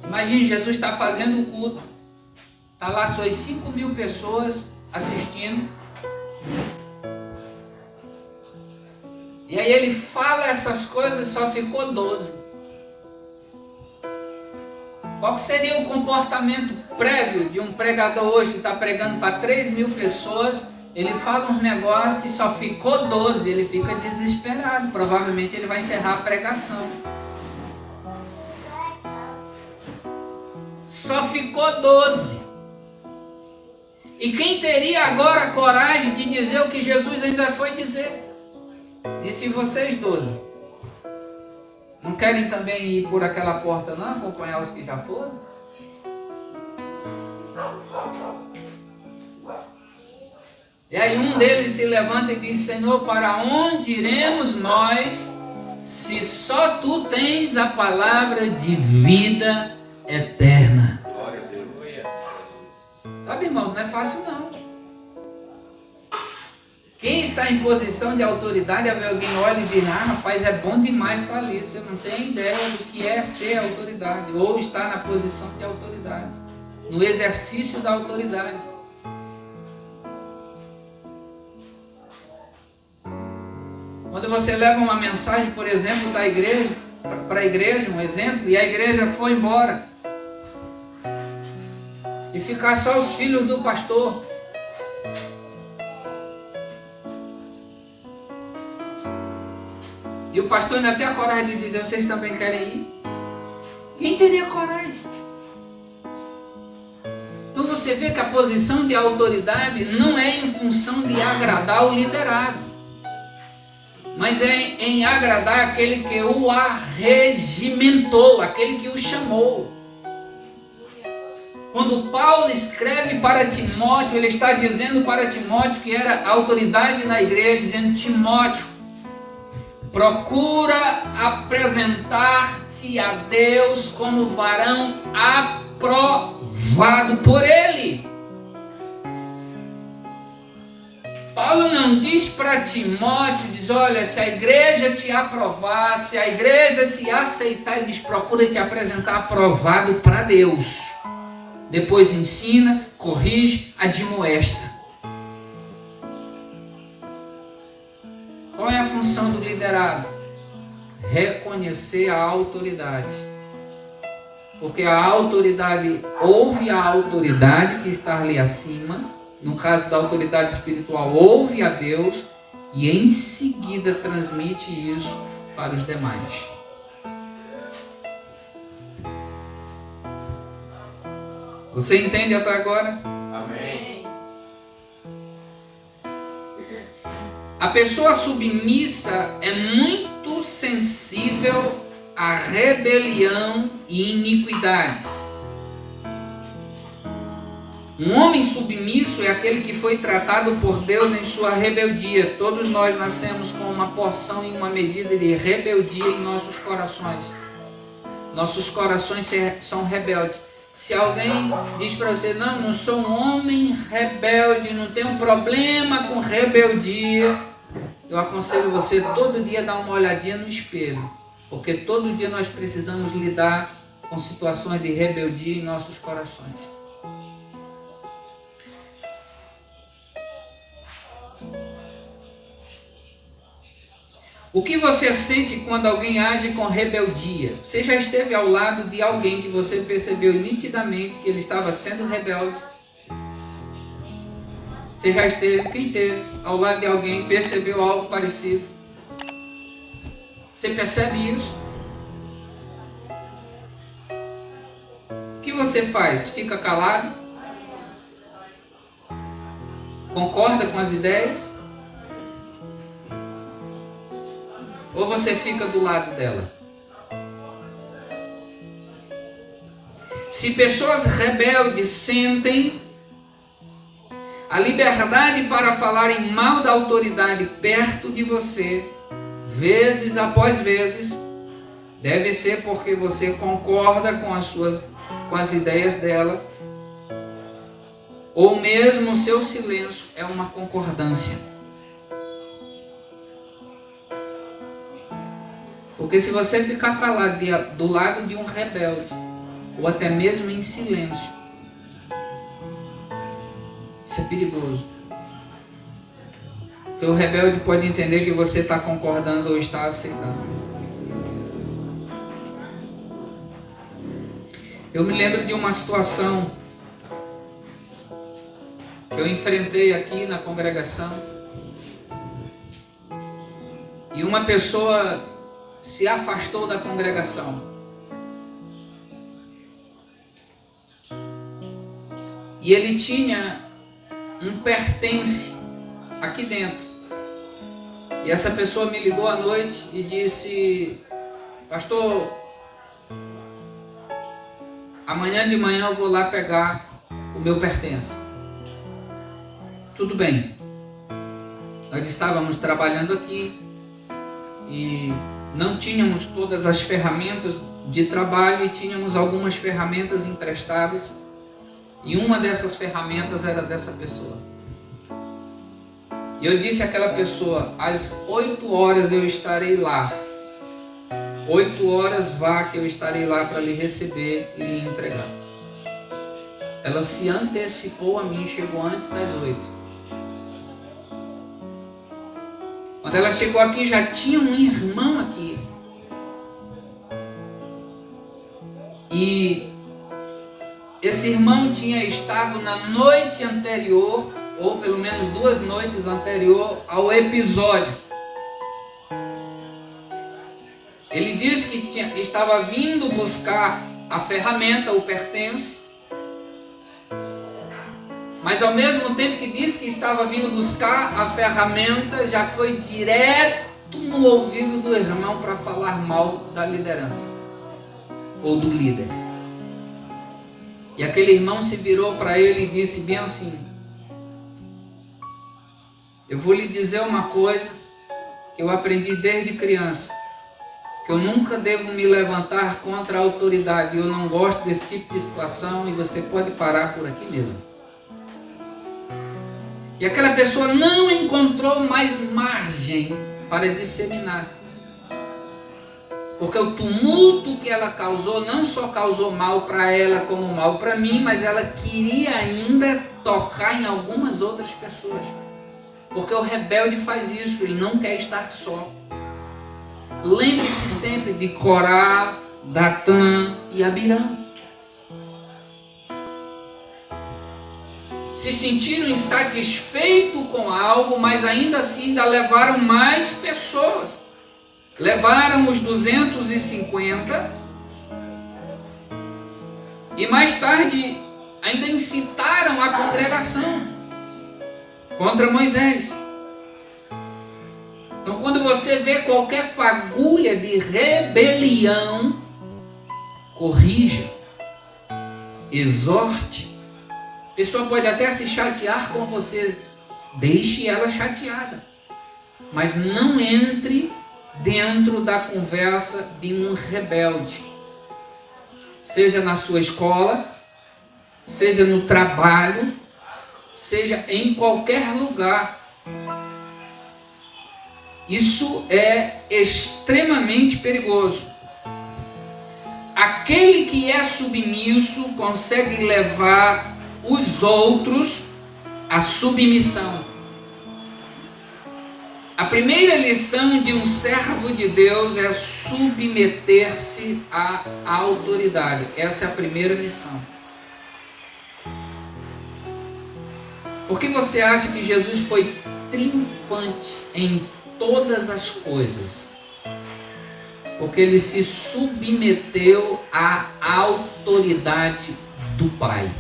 imagine, Jesus está fazendo o culto, está lá suas 5.000 pessoas assistindo, e aí ele fala essas coisas, só ficou 12. Qual que seria o comportamento prévio de um pregador hoje que está pregando para 3.000 pessoas? Ele fala uns negócios e só ficou 12, ele fica desesperado, provavelmente ele vai encerrar a pregação. Só ficou 12. E quem teria agora a coragem de dizer o que Jesus ainda foi dizer? Disse: vocês 12, não querem também ir por aquela porta não, acompanhar os que já foram? E aí um deles se levanta e diz: Senhor, para onde iremos nós, se só tu tens a palavra de vida eterna? Sabe, irmãos, não é fácil não. Quem está em posição de autoridade, a ver alguém olha e diz: ah, rapaz, é bom demais estar ali. Você não tem ideia do que é ser autoridade, ou estar na posição de autoridade, no exercício da autoridade. Quando você leva uma mensagem, por exemplo, da igreja, para a igreja, um exemplo, e a igreja foi embora, e ficar só os filhos do pastor, e o pastor ainda tem a coragem de dizer: vocês também querem ir? Quem teria coragem? Então você vê que a posição de autoridade não é em função de agradar o liderado, mas é em agradar aquele que o arregimentou, aquele que o chamou. Quando Paulo escreve para Timóteo, ele está dizendo para Timóteo, que era autoridade na igreja, dizendo: Timóteo, procura apresentar-te a Deus como varão aprovado por Ele. Paulo não diz para Timóteo, diz: olha, se a igreja te aprovar, se a igreja te aceitar, ele diz: procura te apresentar aprovado para Deus. Depois ensina, corrige, admoesta. Qual é a função do liderado? Reconhecer a autoridade. Porque a autoridade ouve a autoridade que está ali acima. No caso da autoridade espiritual, ouve a Deus e em seguida transmite isso para os demais. Você entende até agora? Amém. A pessoa submissa é muito sensível à rebelião e iniquidades. Um homem submisso é aquele que foi tratado por Deus em sua rebeldia. Todos nós nascemos com uma porção e uma medida de rebeldia em nossos corações. Nossos corações são rebeldes. Se alguém diz para você: não sou um homem rebelde, não tenho problema com rebeldia, eu aconselho você todo dia dar uma olhadinha no espelho, porque todo dia nós precisamos lidar com situações de rebeldia em nossos corações. O que você sente quando alguém age com rebeldia? Você já esteve ao lado de alguém que você percebeu nitidamente que ele estava sendo rebelde? Você já esteve, quem esteve ao lado de alguém percebeu algo parecido? Você percebe isso? O que você faz? Fica calado? Concorda com as ideias? Ou você fica do lado dela? Se pessoas rebeldes sentem a liberdade para falarem mal da autoridade perto de você, vezes após vezes, deve ser porque você concorda com as ideias dela, ou mesmo o seu silêncio é uma concordância. Porque se você ficar calado do lado de um rebelde, ou até mesmo em silêncio, isso é perigoso. Porque o rebelde pode entender que você está concordando ou está aceitando. Eu me lembro de uma situação que eu enfrentei aqui na congregação. E uma pessoa se afastou da congregação. E ele tinha um pertence aqui dentro. E essa pessoa me ligou à noite e disse: pastor, amanhã de manhã eu vou lá pegar o meu pertence. Tudo bem. Nós estávamos trabalhando aqui e não tínhamos todas as ferramentas de trabalho e tínhamos algumas ferramentas emprestadas, e uma dessas ferramentas era dessa pessoa. E eu disse àquela pessoa: às 8 horas eu estarei lá. 8 horas vá que eu estarei lá para lhe receber e lhe entregar. Ela se antecipou a mim, chegou antes das 8. Quando ela chegou aqui, já tinha um irmão aqui. E esse irmão tinha estado na noite anterior, ou pelo menos 2 noites anterior ao episódio. Ele disse que estava vindo buscar a ferramenta, o pertence, mas ao mesmo tempo que disse que estava vindo buscar a ferramenta, já foi direto no ouvido do irmão para falar mal da liderança, ou do líder. E aquele irmão se virou para ele e disse bem assim: eu vou lhe dizer uma coisa que eu aprendi desde criança, que eu nunca devo me levantar contra a autoridade. Eu não gosto desse tipo de situação e você pode parar por aqui mesmo. E aquela pessoa não encontrou mais margem para disseminar, porque o tumulto que ela causou não só causou mal para ela como mal para mim, mas ela queria ainda tocar em algumas outras pessoas, porque o rebelde faz isso, ele não quer estar só. Lembre-se sempre de Corá, Datã e Abirão. Se sentiram insatisfeitos com algo, mas ainda assim ainda levaram mais pessoas. Levaram os 250 e mais tarde ainda incitaram a congregação contra Moisés. Então, quando você vê qualquer fagulha de rebelião, corrija, exorte. A pessoa pode até se chatear com você, deixe ela chateada, mas não entre dentro da conversa de um rebelde, seja na sua escola, seja no trabalho, seja em qualquer lugar. Isso é extremamente perigoso. Aquele que é submisso consegue levar os outros à submissão. A primeira lição de um servo de Deus é submeter-se à autoridade. Essa é a primeira lição. Por que você acha que Jesus foi triunfante em todas as coisas? Porque ele se submeteu à autoridade do Pai.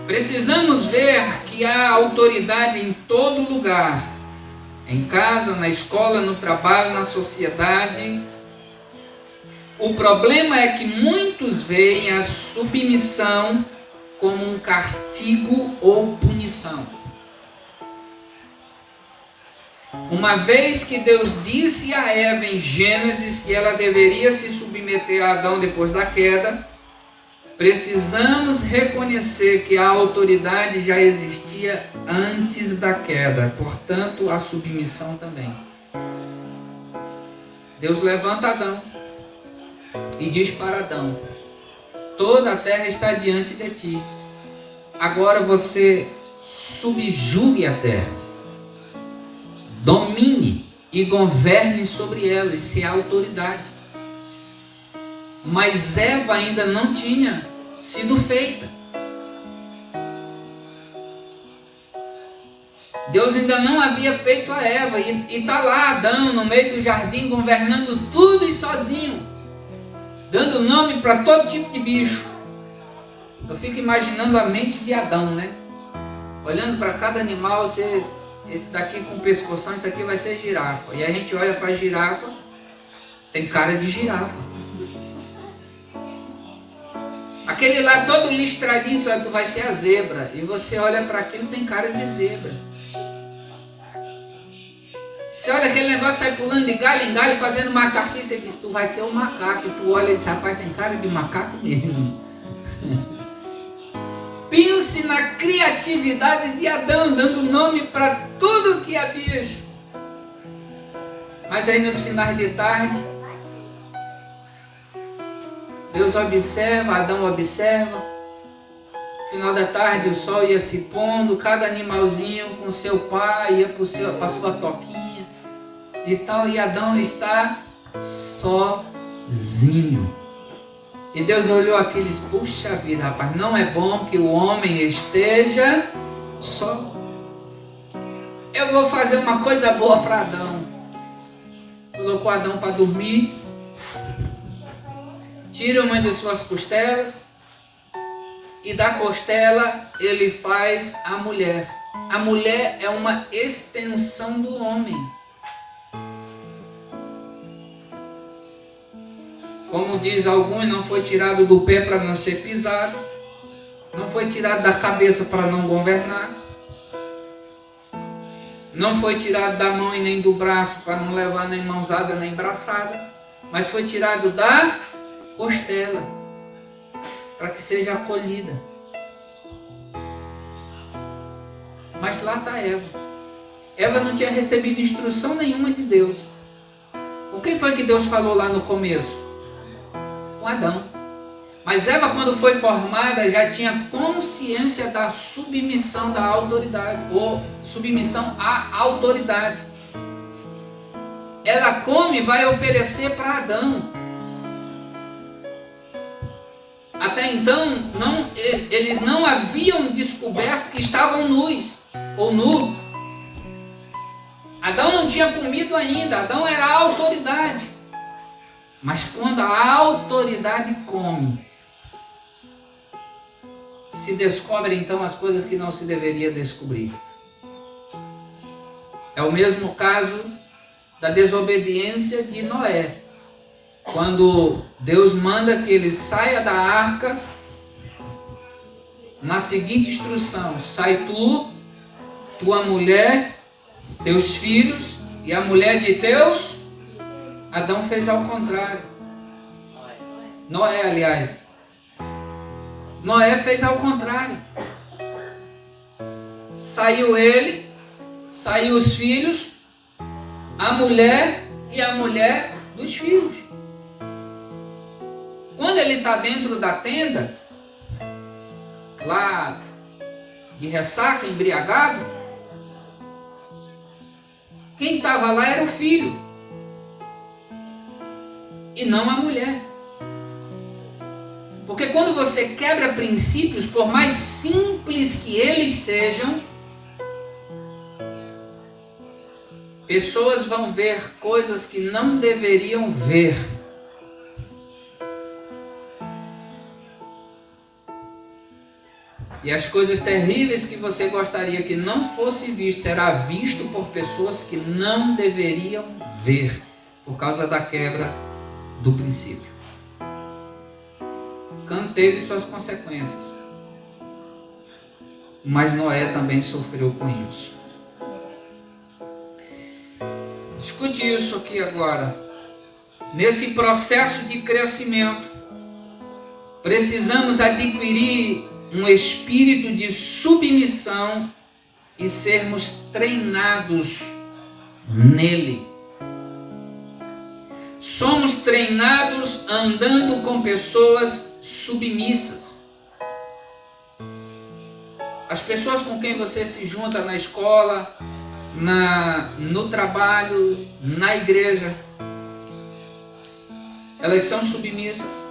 Precisamos ver que há autoridade em todo lugar, em casa, na escola, no trabalho, na sociedade. O problema é que muitos veem a submissão como um castigo ou punição. Uma vez que Deus disse a Eva em Gênesis que ela deveria se submeter a Adão depois da queda, precisamos reconhecer que a autoridade já existia antes da queda, portanto a submissão também. Deus levanta Adão e diz para Adão: toda a terra está diante de ti, agora você subjugue a terra, domine e governe sobre ela, isso é autoridade. Mas Eva ainda não tinha sido feita. Deus ainda não havia feito a Eva, e está lá Adão no meio do jardim governando tudo e sozinho, dando nome para todo tipo de bicho. Eu fico imaginando a mente de Adão, né? Olhando para cada animal, esse daqui com pescoção, isso aqui vai ser girafa. E a gente olha para a girafa, tem cara de girafa. Aquele lá todo listradinho, olha, tu vai ser a zebra. E você olha para aquilo, tem cara de zebra. Você olha aquele negócio, sai pulando de galho em galho, fazendo macaquinho, você diz, tu vai ser um macaco. E tu olha e diz, rapaz, tem cara de macaco mesmo. Pense na criatividade de Adão, dando nome para tudo que é bicho. Mas aí nos finais de tarde, Deus observa, Adão observa. Final da tarde o sol ia se pondo, cada animalzinho com seu pai ia para sua toquinha e tal, e Adão está sozinho. E Deus olhou aquilo e disse, puxa vida, rapaz, não é bom que o homem esteja só. Eu vou fazer uma coisa boa para Adão. Colocou Adão para dormir, tira uma de suas costelas, e da costela ele faz a mulher. A mulher é uma extensão do homem. Como diz alguns, não foi tirado do pé para não ser pisado, não foi tirado da cabeça para não governar, não foi tirado da mão e nem do braço para não levar nem mãozada nem braçada, mas foi tirado da costela para que seja acolhida. Mas lá está Eva. Eva não tinha recebido instrução nenhuma de Deus. Com quem foi que Deus falou lá no começo? Com Adão. Mas Eva, quando foi formada, já tinha consciência da submissão da autoridade, ou submissão à autoridade. Ela come e vai oferecer para Adão. Até então, eles não haviam descoberto que estavam nus, ou nu. Adão não tinha comido ainda, Adão era a autoridade. Mas quando a autoridade come, se descobre então as coisas que não se deveria descobrir. É o mesmo caso da desobediência de Noé. Quando Deus manda que ele saia da arca, na seguinte instrução: sai tu, tua mulher, teus filhos e a mulher de teus. Adão fez ao contrário. Noé, aliás. Noé fez ao contrário. Saiu ele, saiu os filhos, a mulher e a mulher dos filhos. Quando ele está dentro da tenda, lá de ressaca, embriagado, quem estava lá era o filho e não a mulher. Porque quando você quebra princípios, por mais simples que eles sejam, pessoas vão ver coisas que não deveriam ver. E as coisas terríveis que você gostaria que não fosse visto, será visto por pessoas que não deveriam ver, por causa da quebra do princípio. Cã teve suas consequências, mas Noé também sofreu com isso. Escute isso aqui agora. Nesse processo de crescimento, precisamos adquirir um espírito de submissão e sermos treinados nele. Somos treinados andando com pessoas submissas. As pessoas com quem você se junta na escola, no trabalho, na igreja, elas são submissas.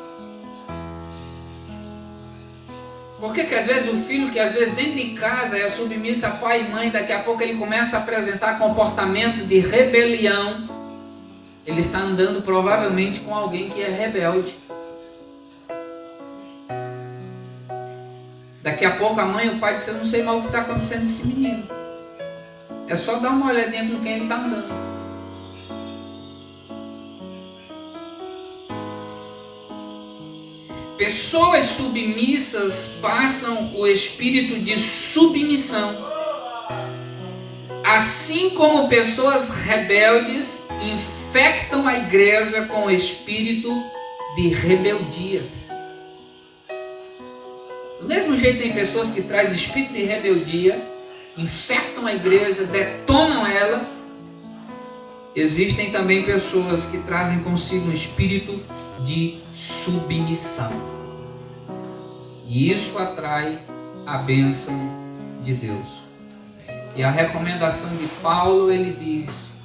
Por que às vezes o filho, que às vezes dentro de casa é submisso a pai e mãe, daqui a pouco ele começa a apresentar comportamentos de rebelião, ele está andando provavelmente com alguém que é rebelde. Daqui a pouco a mãe e o pai dizem, eu não sei mal o que está acontecendo com esse menino. É só dar uma olhadinha com quem ele está andando. Pessoas submissas passam o espírito de submissão, assim como pessoas rebeldes infectam a igreja com o espírito de rebeldia. Do mesmo jeito, tem pessoas que trazem espírito de rebeldia, infectam a igreja, detonam ela. Existem também pessoas que trazem consigo um espírito de submissão. E isso atrai a bênção de Deus. E a recomendação de Paulo, ele diz: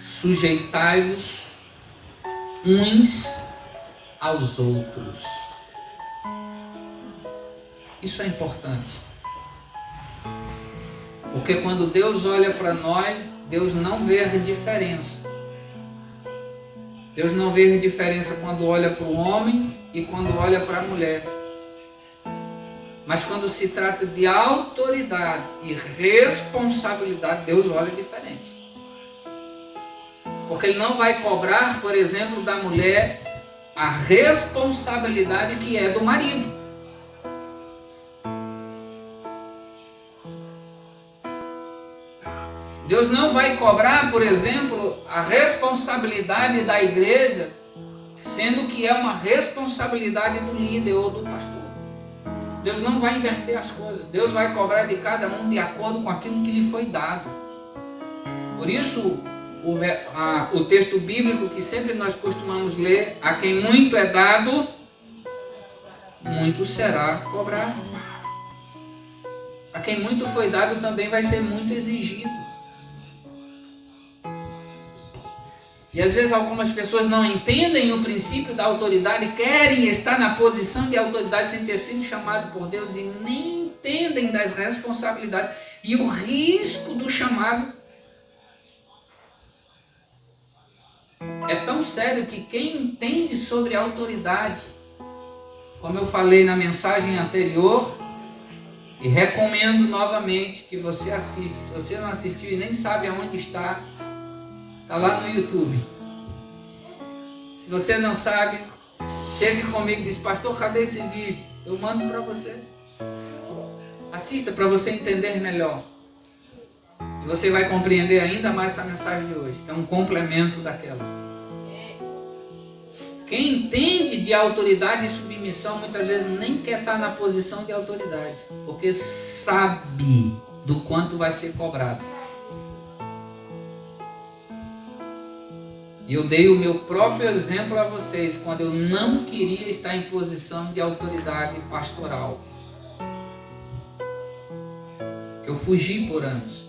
sujeitai-vos uns aos outros. Isso é importante. Porque quando Deus olha para nós, Deus não vê diferença. Deus não vê diferença quando olha para o homem e quando olha para a mulher. Mas quando se trata de autoridade e responsabilidade, Deus olha diferente. Porque Ele não vai cobrar, por exemplo, da mulher a responsabilidade que é do marido. Deus não vai cobrar, por exemplo, a responsabilidade da igreja, sendo que é uma responsabilidade do líder ou do pastor. Deus não vai inverter as coisas. Deus vai cobrar de cada um de acordo com aquilo que lhe foi dado. Por isso, o texto bíblico que sempre nós costumamos ler: a quem muito é dado, muito será cobrado. A quem muito foi dado também vai ser muito exigido. E às vezes algumas pessoas não entendem o princípio da autoridade, querem estar na posição de autoridade sem ter sido chamado por Deus e nem entendem das responsabilidades e o risco do chamado. É tão sério que quem entende sobre autoridade, como eu falei na mensagem anterior, e recomendo novamente que você assista. Se você não assistiu e nem sabe aonde está, está lá no YouTube. Se você não sabe, chegue comigo e diz: pastor, cadê esse vídeo? Eu mando para você. Assista para você entender melhor. E você vai compreender ainda mais essa mensagem de hoje. É um complemento daquela. Quem entende de autoridade e submissão muitas vezes nem quer estar na posição de autoridade, porque sabe do quanto vai ser cobrado. E eu dei o meu próprio exemplo a vocês quando eu não queria estar em posição de autoridade pastoral. Eu fugi por anos,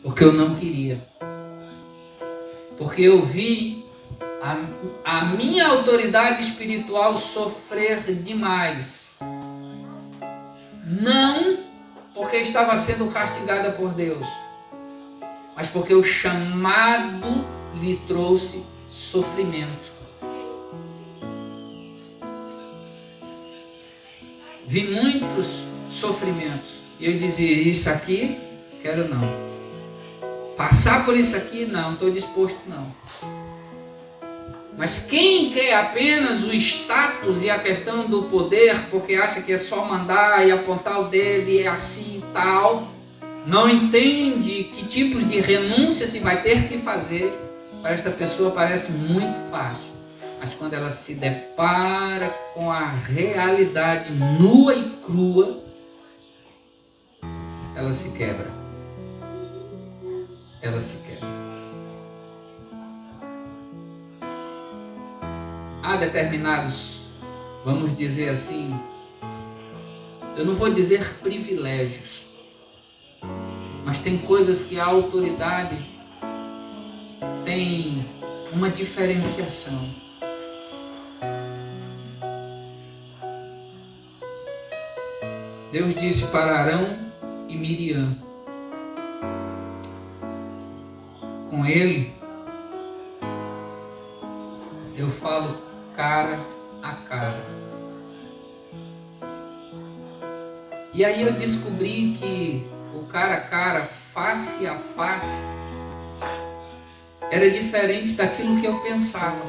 porque eu não queria. Porque eu vi a minha autoridade espiritual sofrer demais. Não porque estava sendo castigada por Deus, mas porque o chamado lhe trouxe sofrimento. Vi muitos sofrimentos e eu dizia: isso aqui, quero não. Passar por isso aqui, não, estou disposto não. Mas quem quer apenas o status e a questão do poder, porque acha que é só mandar e apontar o dedo e é assim e tal, não entende que tipos de renúncia se vai ter que fazer. Para esta pessoa parece muito fácil, mas quando ela se depara com a realidade nua e crua, ela se quebra. Ela se quebra. Há determinados, vamos dizer assim, eu não vou dizer privilégios, mas tem coisas que a autoridade tem uma diferenciação. Deus disse para Arão e Miriam: com ele eu falo cara a cara. E aí eu descobri que o cara a cara, face a face, era diferente daquilo que eu pensava.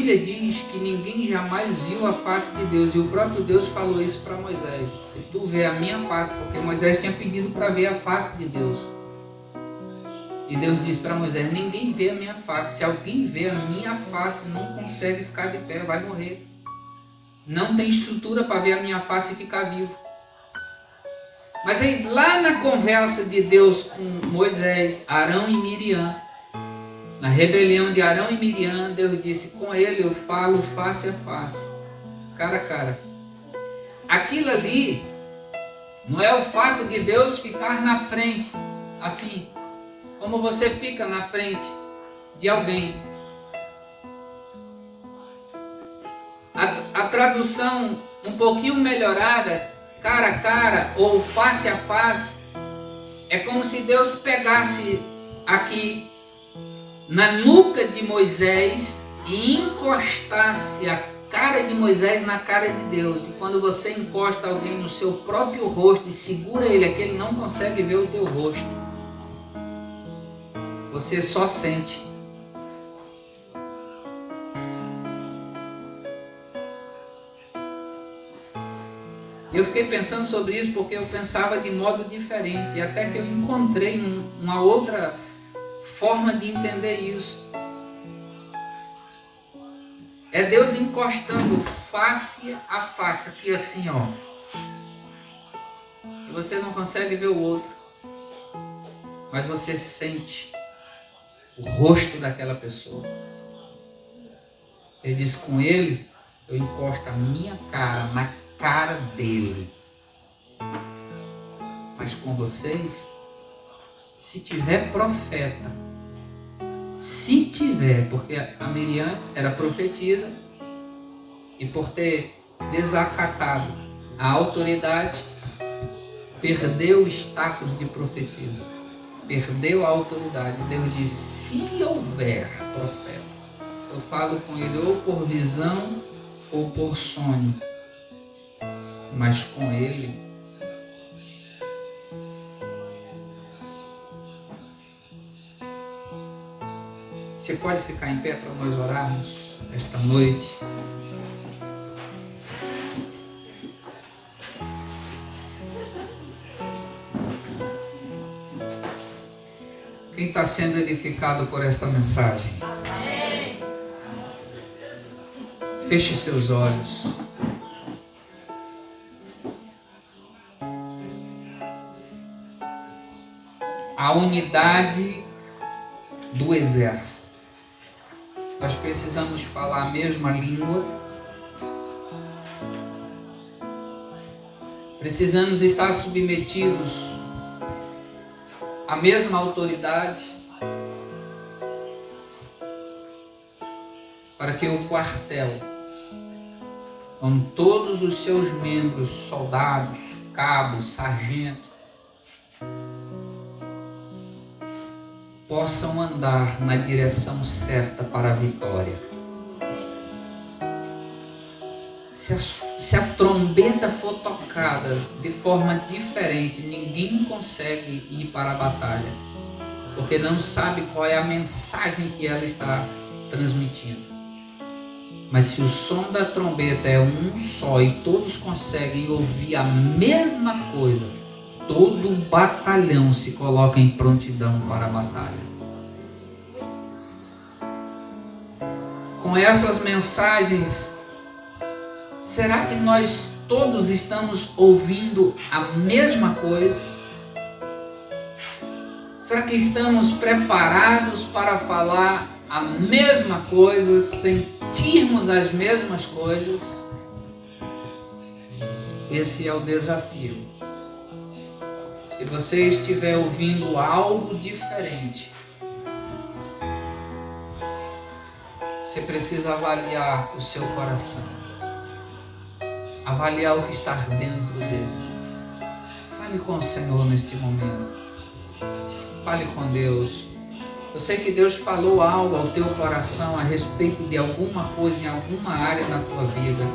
Bíblia diz que ninguém jamais viu a face de Deus, e o próprio Deus falou isso para Moisés: se tu vê a minha face, porque Moisés tinha pedido para ver a face de Deus. E Deus disse para Moisés: ninguém vê a minha face. Se alguém vê a minha face, não consegue ficar de pé, vai morrer. Não tem estrutura para ver a minha face e ficar vivo. Mas aí, lá na conversa de Deus com Moisés, Arão e Miriam, na rebelião de Arão e Miriam, Deus disse: com ele eu falo face a face, cara a cara. Aquilo ali não é o fato de Deus ficar na frente, assim como você fica na frente de alguém. A tradução um pouquinho melhorada, cara a cara ou face a face, é como se Deus pegasse aqui na nuca de Moisés e encostasse a cara de Moisés na cara de Deus. E quando você encosta alguém no seu próprio rosto e segura ele aqui, ele não consegue ver o teu rosto. Você só sente. Eu fiquei pensando sobre isso porque eu pensava de modo diferente, e até que eu encontrei uma outra forma de entender isso. É Deus encostando face a face, aqui assim, ó. E você não consegue ver o outro, mas você sente o rosto daquela pessoa. Ele diz: com ele eu encosto a minha cara na cara dele. Mas com vocês, se tiver profeta, se tiver, porque a Miriam era profetisa, e por ter desacatado a autoridade, perdeu o status de profetisa, perdeu a autoridade. Deus diz: se houver profeta, eu falo com ele ou por visão ou por sonho, mas com ele você pode ficar em pé para nós orarmos esta noite. Quem está sendo edificado por esta mensagem? Amém. Feche seus olhos. A unidade do exército. Nós precisamos falar a mesma língua. Precisamos estar submetidos à mesma autoridade, para que o quartel, com todos os seus membros, soldados, cabos, sargentos, possam andar na direção certa para a vitória. Se a trombeta for tocada de forma diferente, ninguém consegue ir para a batalha, porque não sabe qual é a mensagem que ela está transmitindo. Mas se o som da trombeta é um só e todos conseguem ouvir a mesma coisa, todo o batalhão se coloca em prontidão para a batalha. Com essas mensagens, será que nós todos estamos ouvindo a mesma coisa? Será que estamos preparados para falar a mesma coisa, sentirmos as mesmas coisas? Esse é o desafio. Se você estiver ouvindo algo diferente, você precisa avaliar o seu coração, avaliar o que está dentro dele. Fale com o Senhor neste momento, fale com Deus. Eu sei que Deus falou algo ao teu coração a respeito de alguma coisa em alguma área na tua vida.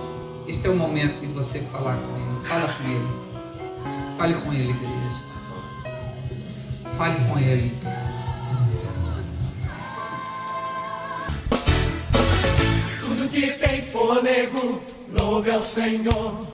Este é o momento de você falar com Ele. Fala com Ele. Fale com Ele, igreja. Fale com Ele. Tudo que tem fôlego, louve ao Senhor.